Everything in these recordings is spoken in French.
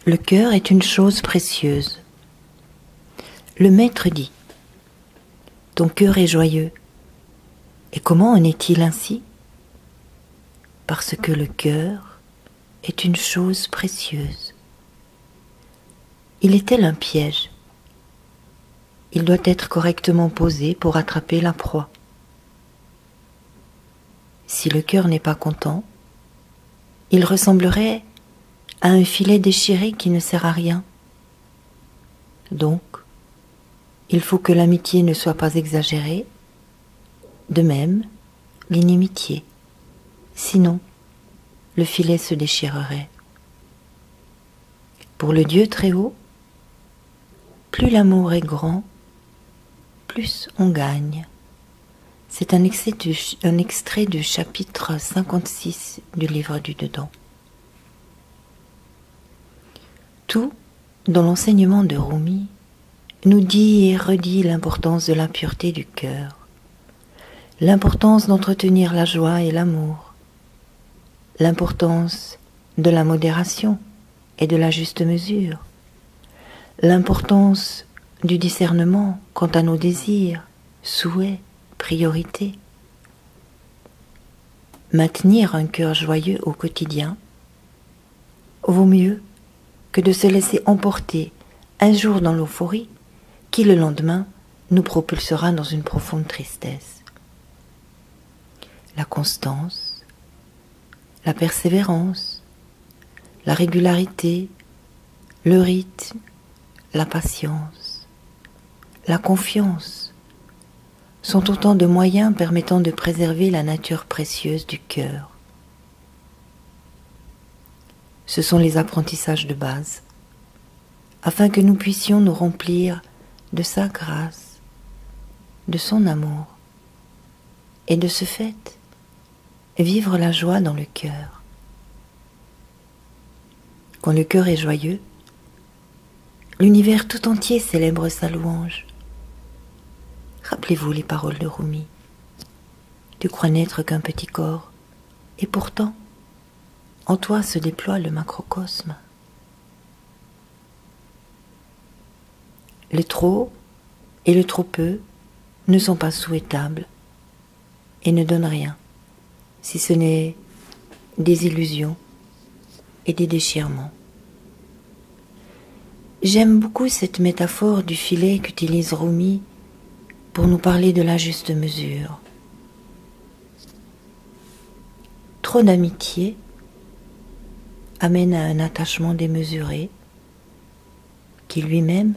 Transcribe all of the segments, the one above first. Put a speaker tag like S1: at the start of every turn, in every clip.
S1: Le cœur est une chose précieuse. Le Maître dit, « Ton cœur est joyeux. » Et comment en est-il ainsi? Parce que le cœur est une chose précieuse. Il est tel un piège. Il doit être correctement posé pour attraper la proie. Si le cœur n'est pas content, il ressemblerait à un filet déchiré qui ne sert à rien. Donc, il faut que l'amitié ne soit pas exagérée, de même l'inimitié. Sinon, le filet se déchirerait. Pour le Dieu très haut, plus l'amour est grand, plus on gagne. C'est un extrait du chapitre 56 du livre du Dedans. Tout, dans l'enseignement de Rumi, nous dit et redit l'importance de la pureté du cœur, l'importance d'entretenir la joie et l'amour, l'importance de la modération et de la juste mesure, l'importance du discernement quant à nos désirs, souhaits, priorités. Maintenir un cœur joyeux au quotidien vaut mieux que de se laisser emporter un jour dans l'euphorie qui le lendemain nous propulsera dans une profonde tristesse. La constance, la persévérance, la régularité, le rythme, la patience, la confiance sont autant de moyens permettant de préserver la nature précieuse du cœur. Ce sont les apprentissages de base, afin que nous puissions nous remplir de sa grâce, de son amour, et de ce fait, vivre la joie dans le cœur. Quand le cœur est joyeux, l'univers tout entier célèbre sa louange. Rappelez-vous les paroles de Rumi. Tu crois n'être qu'un petit corps, et pourtant, en toi se déploie le macrocosme. Le trop et le trop peu ne sont pas souhaitables et ne donnent rien, si ce n'est des illusions et des déchirements. J'aime beaucoup cette métaphore du filet qu'utilise Rumi pour nous parler de la juste mesure. Trop d'amitié amène à un attachement démesuré qui lui-même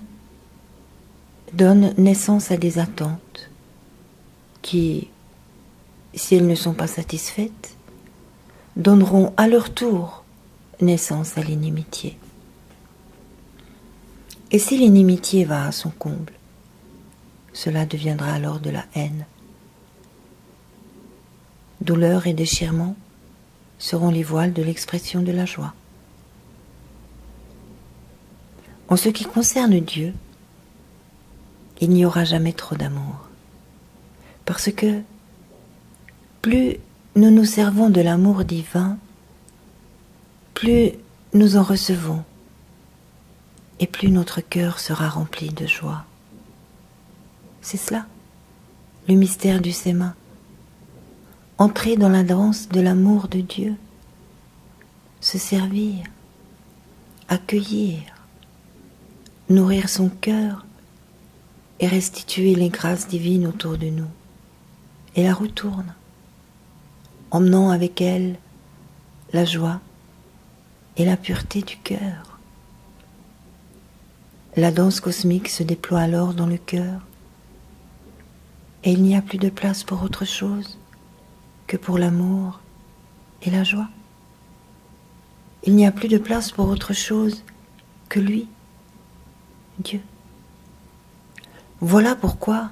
S1: donne naissance à des attentes qui, si elles ne sont pas satisfaites, donneront à leur tour naissance à l'inimitié. Et si l'inimitié va à son comble, cela deviendra alors de la haine. Douleur et déchirement seront les voiles de l'expression de la joie. En ce qui concerne Dieu, il n'y aura jamais trop d'amour, parce que plus nous nous servons de l'amour divin, plus nous en recevons, et plus notre cœur sera rempli de joie. C'est cela, le mystère du séma. Entrer dans la danse de l'amour de Dieu, se servir, accueillir, nourrir son cœur et restituer les grâces divines autour de nous. Et la roue tourne, emmenant avec elle la joie et la pureté du cœur. La danse cosmique se déploie alors dans le cœur et il n'y a plus de place pour autre chose que pour l'amour et la joie. Il n'y a plus de place pour autre chose que lui, Dieu. Voilà pourquoi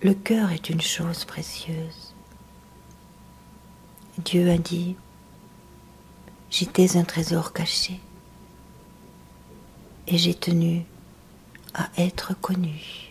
S1: le cœur est une chose précieuse. Dieu a dit, j'étais un trésor caché et j'ai tenu à être connu.